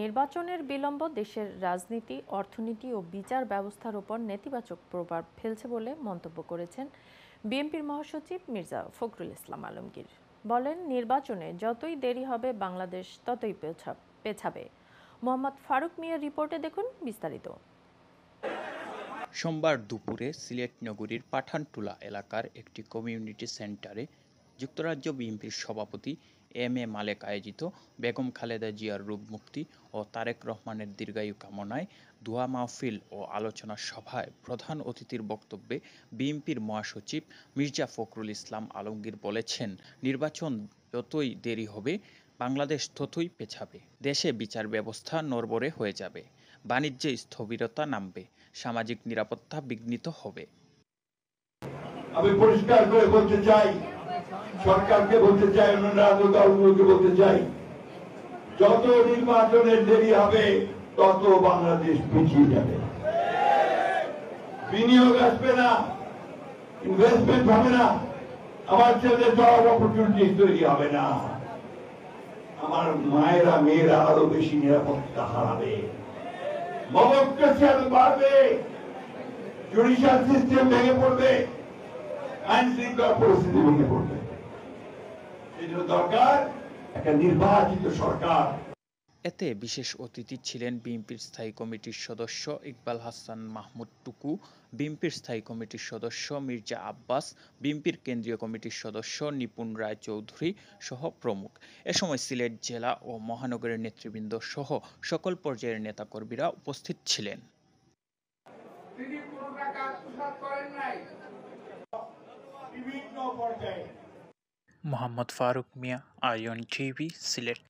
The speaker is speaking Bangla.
নির্বাচনের বিলম্ব দেশের রাজনীতি, অর্থনীতি ও বিচার ব্যবস্থার উপর নেতিবাচক প্রভাব ফেলছে বলে মন্তব্য করেছেন বিএনপির মহাসচিব মির্জা ফখরুল ইসলাম আলমগীর। বলেন, নির্বাচনে যতই দেরি হবে বাংলাদেশ ততই পেছাবে। মোহাম্মদ ফারুক মিয়ার রিপোর্টে দেখুন বিস্তারিত। সোমবার দুপুরে সিলেট নগরীর পাঠানটুলা এলাকার একটি কমিউনিটি সেন্টারে যুক্তরাজ্য বিএনপির সভাপতি এম এ মালেক আয়োজিত বেগম খালেদা জিয়ার রোগ মুক্তি ও তারেক রহমানের দীর্ঘায়ু কামনায় দোয়া মাহফিল ও আলোচনা সভায় প্রধান অতিথির বক্তব্যে বিএনপির মহাসচিব মির্জা ফখরুল ইসলাম আলমগীর বলেছেন, নির্বাচন যতই দেরি হবে বাংলাদেশ ততই পেছাবে। দেশে বিচার ব্যবস্থা নড়বড়ে হয়ে যাবে, বাণিজ্যে স্থবিরতা নামবে, সামাজিক নিরাপত্তা বিঘ্নিত হবে। আমি পরিষ্কার করে বলতে চাই, সরকারকে বলতে চাই, অন্যান্য দলগুলোকে বলতে চাই, যত নির্বাচনের দেরি হবে তত বাংলাদেশ পিছিয়ে যাবে। বিনিয়োগ আসবে না, ইনভেস্টমেন্ট হবে না, আমার ছেলেদের জব অপরচুনিটি তৈরি হবে না, আমার মায়েরা মেয়েরা আরো বেশি নিরাপত্তা হারাবে, ডেমোক্রেসি আরো বাড়বে, জুডিশিয়াল সিস্টেম ভেঙে পড়বে, আইন শৃঙ্খলা পরিস্থিতি ভেঙে পড়বে। এই জন্য দরকার একটা নির্বাচিত সরকার। এতে বিশেষ অতিথি ছিলেন বিএনপির স্থায়ী কমিটির সদস্য ইকবাল হাসান মাহমুদ টুকু, বিএনপির স্থায়ী কমিটির সদস্য মির্জা আব্বাস, বিএনপির কেন্দ্রীয় কমিটির সদস্য নিপুণ রায় চৌধুরী সহ প্রমুখ। এ সময় সিলেট জেলা ও মহানগরের নেতৃবৃন্দ সহ সকল পর্যায়ের নেতাকর্মীরা উপস্থিত ছিলেন। মোহাম্মদ ফারুক মিয়া, আইএন টিভি, সিলেট।